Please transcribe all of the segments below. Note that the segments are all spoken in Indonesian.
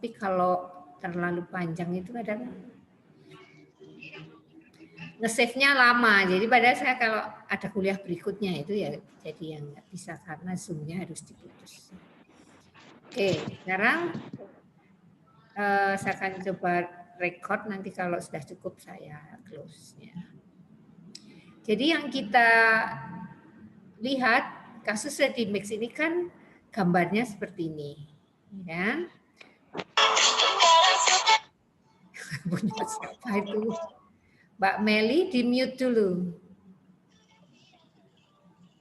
Tapi kalau terlalu panjang itu kadang nge-save-nya lama. Jadi padahal saya kalau ada kuliah berikutnya itu ya jadi yang nggak bisa karena Zoom-nya harus diputus. Oke, sekarang saya akan coba record, nanti kalau sudah cukup saya close-nya. Jadi yang kita lihat kasus ReadyMix ini kan gambarnya seperti ini, ya. Punya siapa itu? Mbak Meli di mute dulu.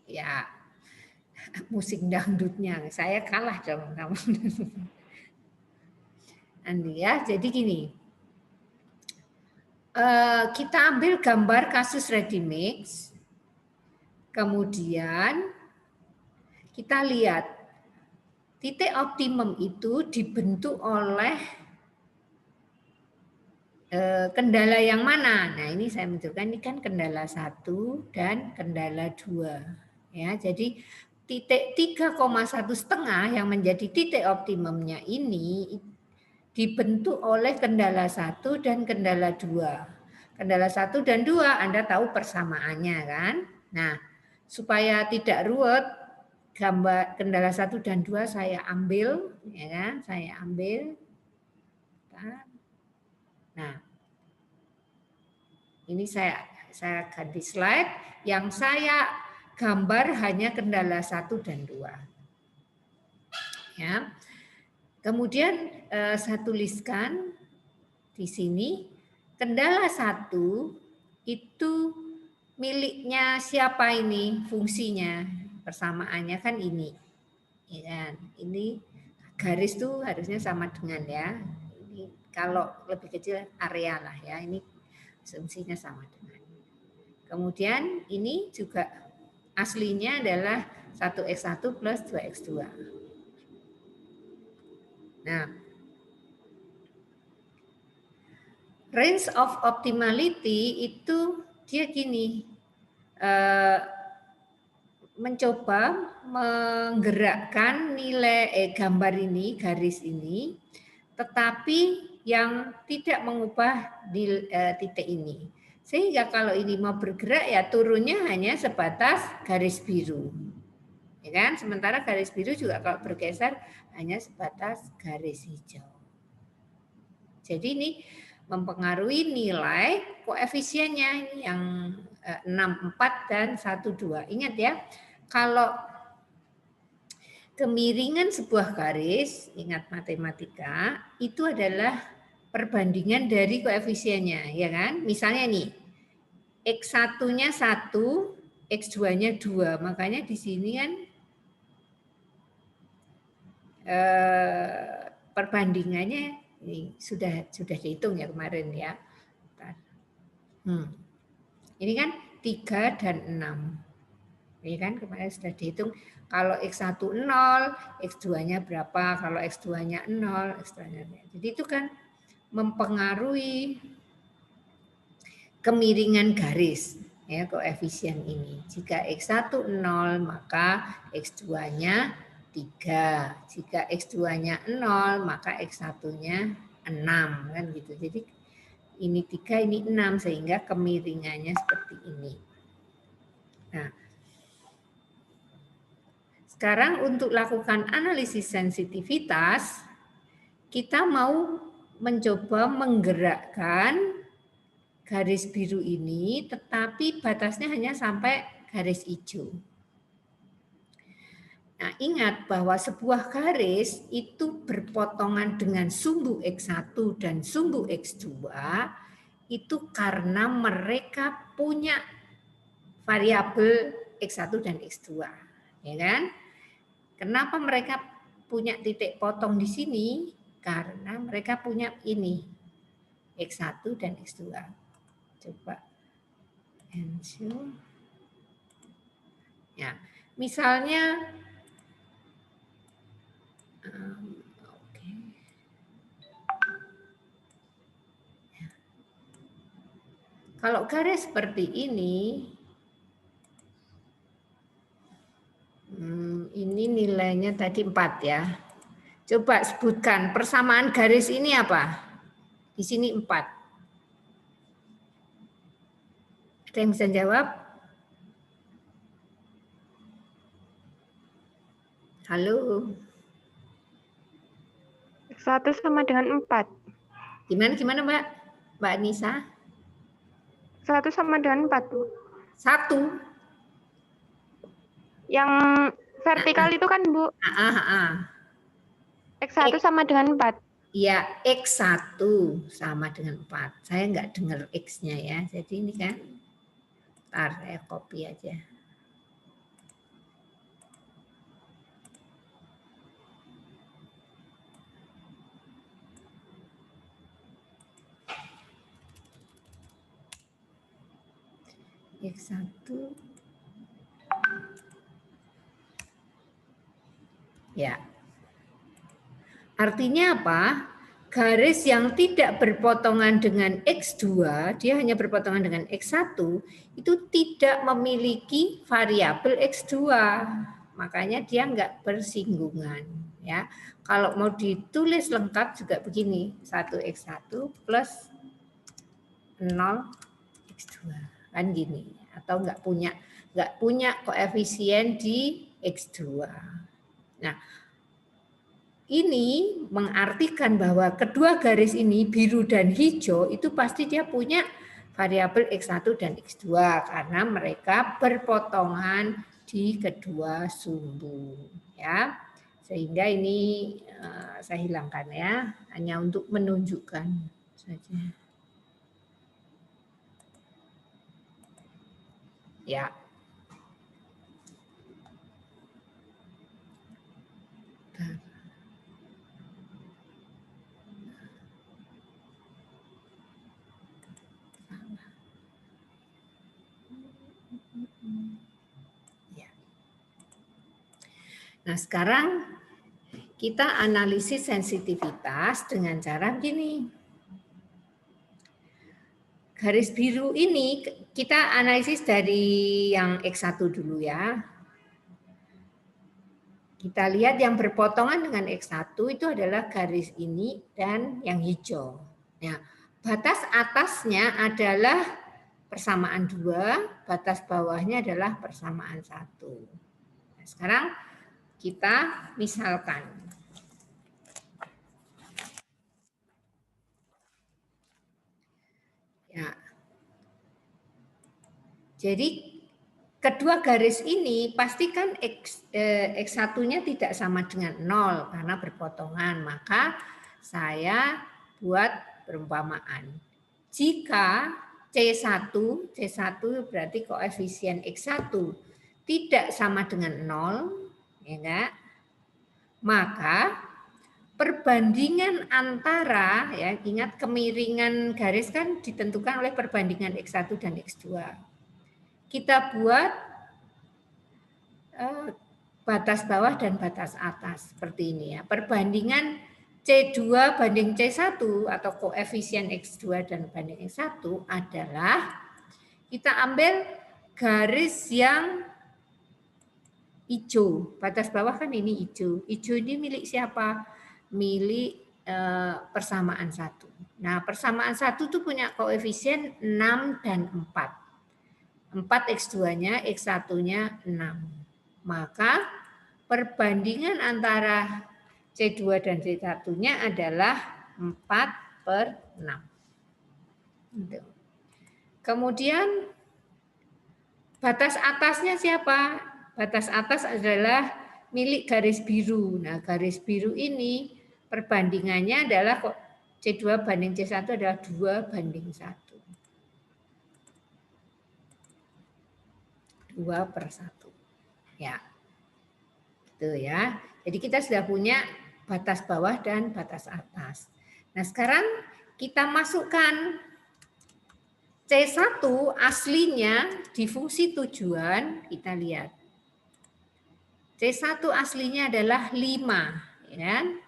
Ya, musik dangdutnya saya kalah dong. Andi ya, jadi gini. Kita ambil gambar kasus ReadyMix. Kemudian kita lihat titik optimum itu dibentuk oleh kendala yang mana? Nah, ini saya menunjukkan ini kan kendala 1 dan kendala 2. Ya, jadi titik 3,1,5 yang menjadi titik optimumnya ini dibentuk oleh kendala 1 dan kendala 2. Kendala 1 dan 2 Anda tahu persamaannya kan? Nah, supaya tidak ruwet gambar kendala 1 dan 2 saya ambil, ya kan? Saya ambil. Nah, ini saya ganti slide. Yang saya gambar hanya kendala 1 dan 2. Ya. Kemudian saya tuliskan di sini kendala 1 itu miliknya siapa ini fungsinya? Persamaannya kan ini. Ya kan? Ini garis tuh harusnya sama dengan ya. Ini kalau lebih kecil area lah ya. Ini fungsinya sama dengan. Kemudian ini juga aslinya adalah 1x1 plus 2x2. Nah, range of optimality itu dia gini, mencoba menggerakkan nilai gambar ini, garis ini, tetapi yang tidak mengubah di titik ini. Sehingga kalau ini mau bergerak ya turunnya hanya sebatas garis biru. Ya kan? Sementara garis biru juga kalau bergeser hanya sebatas garis hijau. Jadi ini mempengaruhi nilai koefisiennya yang 64 dan 12. Ingat ya, kalau kemiringan sebuah garis, ingat matematika, itu adalah perbandingan dari koefisiennya, ya kan? Misalnya nih, X1-nya 1, X2-nya 2. Makanya di sini kan perbandingannya ini sudah dihitung ya kemarin ya. Ini kan 3 dan 6. Ini kan kemarin sudah dihitung. Kalau X1 0, X2-nya berapa? Kalau X2-nya 0, X2-nya 0. Jadi itu kan mempengaruhi kemiringan garis ya koefisien ini. Jika X1 0, maka X2-nya 3. Jika X2-nya 0, maka X1-nya 6 kan gitu. Jadi ini 3, ini 6 sehingga kemiringannya seperti ini. Nah, sekarang untuk lakukan analisis sensitivitas, kita mau mencoba menggerakkan garis biru ini, tetapi batasnya hanya sampai garis hijau. Nah, ingat bahwa sebuah garis itu berpotongan dengan sumbu X1 dan sumbu X2 itu karena mereka punya variabel X1 dan X2. Ya kan? Kenapa mereka punya titik potong di sini? Karena mereka punya ini, X1 dan X2. Coba ensure. Ya, misalnya ya. Kalau garis seperti ini nilainya tadi 4 ya. Coba sebutkan persamaan garis ini apa? Di sini 4. Ada yang bisa jawab? Halo. X1 sama dengan 4. Gimana Mbak? Mbak Nisa? 1 sama dengan 4. 1. Yang vertikal itu kan, Bu. X1 sama dengan 4. Iya, X1 sama dengan 4. Saya nggak dengar X-nya ya. Jadi ini kan, ntar saya copy aja. X1. Ya. Artinya apa? Garis yang tidak berpotongan dengan X2, dia hanya berpotongan dengan X1, itu tidak memiliki variabel X2. Makanya dia enggak bersinggungan. Ya. Kalau mau ditulis lengkap juga begini, 1X1 plus 0X2. Kan gini. Atau enggak punya koefisien di X2. Nah, ini mengartikan bahwa kedua garis ini, biru dan hijau, itu pasti dia punya variabel X1 dan X2 karena mereka berpotongan di kedua sumbu. Ya. Sehingga ini saya hilangkan ya, hanya untuk menunjukkan saja. Ya. Nah, sekarang kita analisis sensitivitas dengan cara begini. Garis biru ini kita analisis dari yang X1 dulu ya. Kita lihat yang berpotongan dengan X1 itu adalah garis ini dan yang hijau. Nah, batas atasnya adalah persamaan 2, batas bawahnya adalah persamaan 1. Nah, sekarang kita misalkan. Ya. Jadi kedua garis ini pastikan X1-nya tidak sama dengan 0 karena berpotongan. Maka saya buat perumpamaan. Jika C1 berarti koefisien X1 tidak sama dengan 0, ya enggak? Maka perbandingan antara, ya ingat kemiringan garis kan ditentukan oleh perbandingan X1 dan X2. Kita buat batas bawah dan batas atas seperti ini ya. Perbandingan C2 banding C1 atau koefisien X2 dan banding X1 adalah kita ambil garis yang hijau. Batas bawah kan ini hijau. Hijau ini milik siapa? Milik persamaan 1. Nah, persamaan 1 itu punya koefisien 6 dan 4. 4 X2-nya, X1-nya 6. Maka perbandingan antara C2 dan C1-nya adalah 4/6. Kemudian batas atasnya siapa? Batas atas adalah milik garis biru. Nah, garis biru ini perbandingannya adalah C2 banding C1 adalah 2/1. 2/1. Ya. Gitu ya. Jadi kita sudah punya batas bawah dan batas atas. Nah, sekarang kita masukkan C1 aslinya di fungsi tujuan, kita lihat. C1 aslinya adalah 5, ya kan?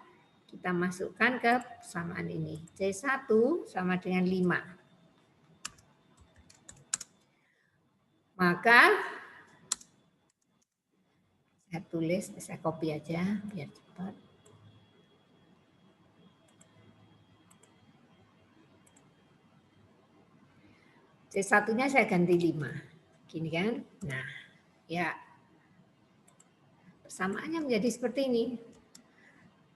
Kita masukkan ke persamaan ini. C1 sama dengan 5. Maka saya tulis, saya copy aja biar cepat. C1-nya saya ganti 5. Gini kan? Nah, ya. Persamaannya menjadi seperti ini.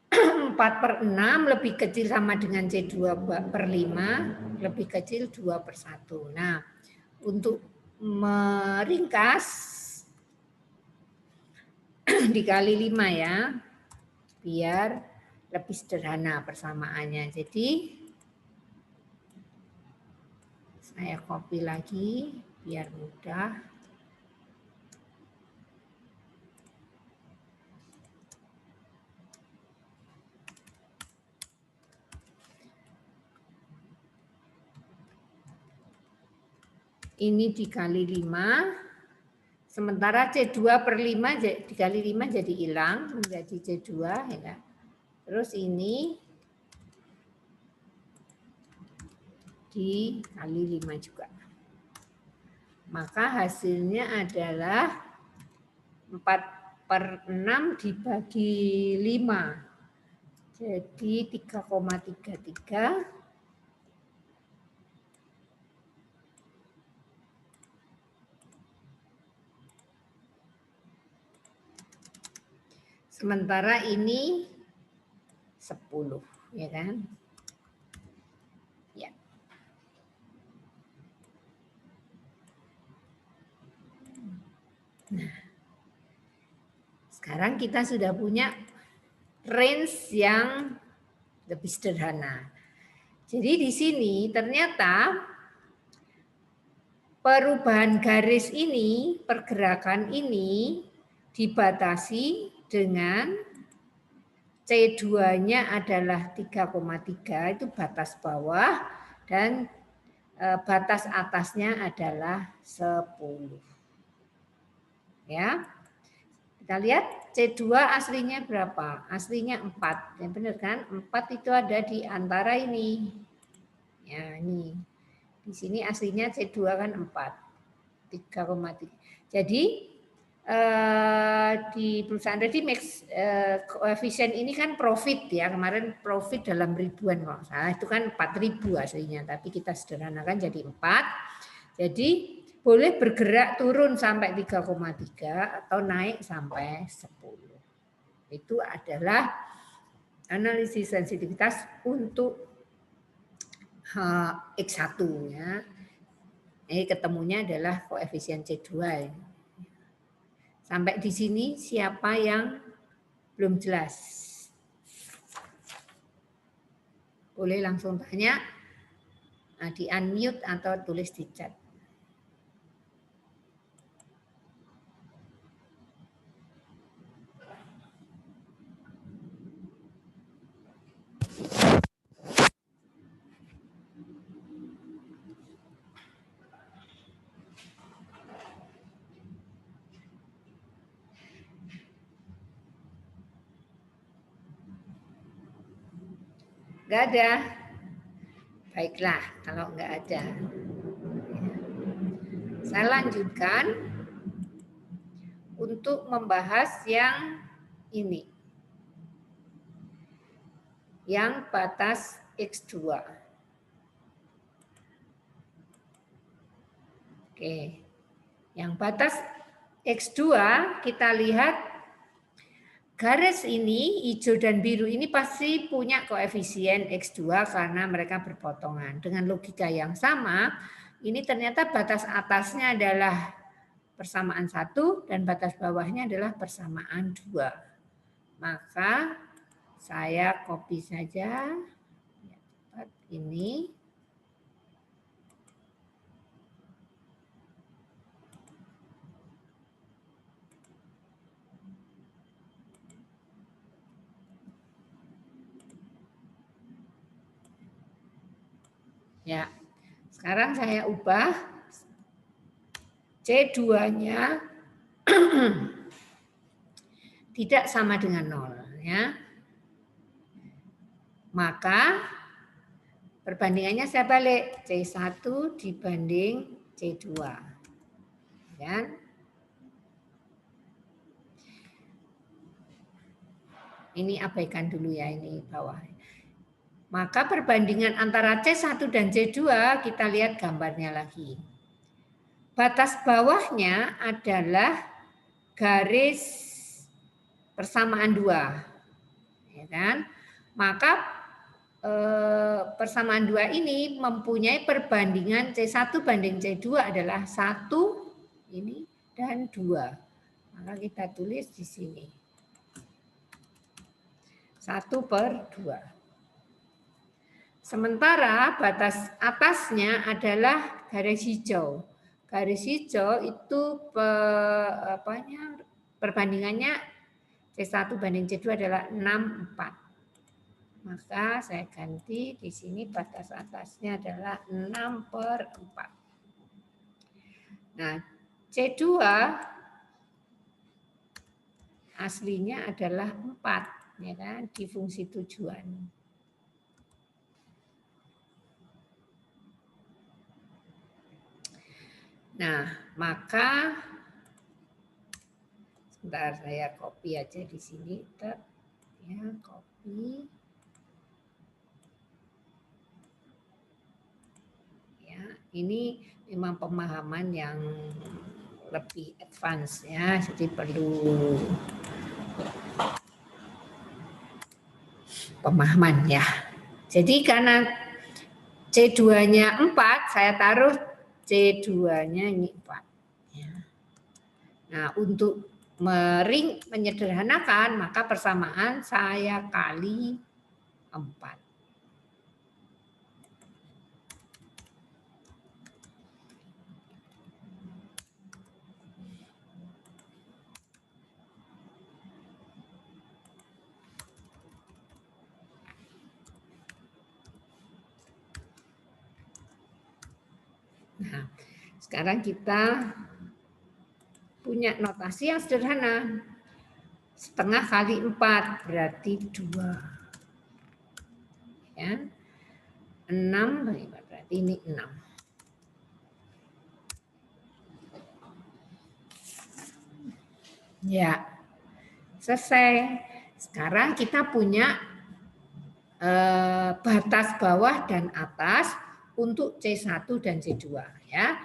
4/6 lebih kecil sama dengan C2/5, lebih kecil 2/1. Nah, untuk meringkas, dikali 5 ya, biar lebih sederhana persamaannya. Jadi, saya copy lagi, biar mudah. Ini dikali 5, sementara C2/5 dikali 5 jadi hilang, menjadi C2. Ya. Terus ini dikali 5 juga. Maka hasilnya adalah 4/6 dibagi 5. Jadi 3,33. Sementara ini 10, ya kan? Ya. Nah, sekarang kita sudah punya range yang lebih sederhana. Jadi di sini ternyata perubahan garis ini, pergerakan ini dibatasi dengan C2-nya adalah 3,3, itu batas bawah, dan batas atasnya adalah 10. Ya. Kita lihat C2 aslinya berapa? Aslinya 4. Ya benar kan? 4 itu ada di antara ini. Ya, ini. Di sini aslinya C2 kan 4. 3,3. Jadi di perusahaan Redimax koefisien ini kan profit ya, kemarin profit dalam ribuan kalau salah, itu kan 4.000 aslinya, tapi kita sederhanakan jadi 4. Jadi boleh bergerak turun sampai 3,3 atau naik sampai 10. Itu adalah analisis sensitivitas untuk X1 ya. Ketemunya adalah koefisien C2. Sampai di sini siapa yang belum jelas? Boleh langsung tanya, di unmute atau tulis di chat. Enggak ada. Baiklah, kalau enggak ada. Saya lanjutkan untuk membahas yang ini. Yang batas X2. Oke. Yang batas X2 kita lihat garis ini, hijau dan biru ini pasti punya koefisien X2 karena mereka berpotongan. Dengan logika yang sama, ini ternyata batas atasnya adalah persamaan 1 dan batas bawahnya adalah persamaan 2. Maka saya copy saja ini. Ya, sekarang saya ubah C2-nya tidak sama dengan 0 ya. Maka perbandingannya saya balik, C1 dibanding C2. Ya. Ini abaikan dulu ya, ini bawah. Maka perbandingan antara C1 dan C2 kita lihat gambarnya lagi. batas bawahnya adalah garis persamaan 2, ya kan? Maka persamaan 2 ini mempunyai perbandingan C1 banding C2 adalah 1 ini dan 2. Maka kita tulis di sini 1/2. Sementara batas atasnya adalah garis hijau. Garis hijau itu perbandingannya C1 banding C2 adalah 6/4. Maka saya ganti di sini batas atasnya adalah 6/4. Nah, C2 aslinya adalah 4, ya kan, di fungsi tujuan. Nah, maka sebentar saya copy aja di sini, ya, copy. Ya, ini memang pemahaman yang lebih advance ya, jadi perlu pemahaman ya. Jadi karena C2-nya 4, saya taruh C2-nya ini 4. Ya. Nah, untuk menyederhanakan, maka persamaan saya kali 4. Nah, sekarang kita punya notasi yang sederhana. Setengah kali 4 berarti 2. Ya. 6 berarti ini 6. Ya. Selesai. Sekarang kita punya batas bawah dan atas untuk C1 dan C2 ya.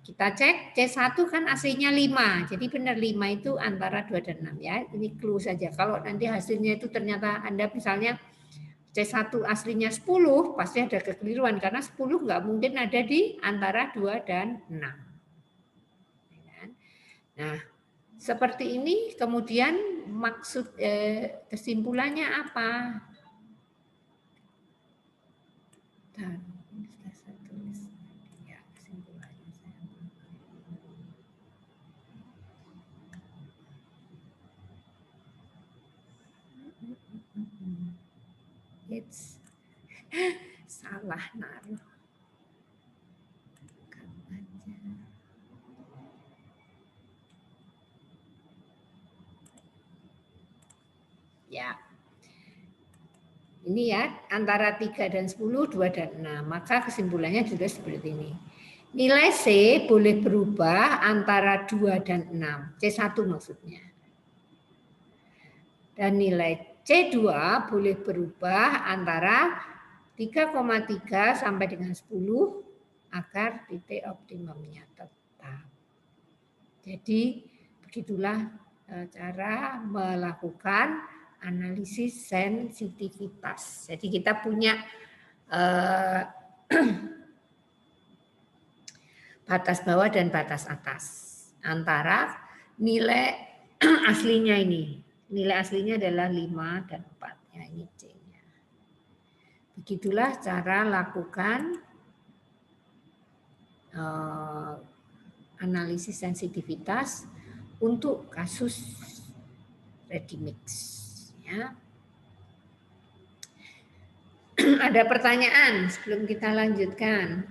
Kita cek C1 kan aslinya 5. Jadi benar 5 itu antara 2 dan 6 ya. Ini clue saja. Kalau nanti hasilnya itu ternyata Anda misalnya C1 aslinya 10, pasti ada kekeliruan karena 10 nggak mungkin ada di antara 2 dan 6. Nah, seperti ini kemudian maksud kesimpulannya apa? Dan sudah saya tulis ya kesimpulannya saya. It's salah naruh. Ya. Ini ya, antara 3 dan 10, 2 dan 6. Maka kesimpulannya juga seperti ini. Nilai C boleh berubah antara 2 dan 6. C1 maksudnya. Dan nilai C2 boleh berubah antara 3,3 sampai dengan 10 agar titik optimumnya tetap. Jadi begitulah cara melakukan analisis sensitivitas. Jadi kita punya batas bawah dan batas atas antara nilai aslinya ini. Nilai aslinya adalah 5 dan 4. Ya, ini C-nya. Begitulah cara lakukan analisis sensitivitas untuk kasus ready mix. Ya. Ada pertanyaan sebelum kita lanjutkan?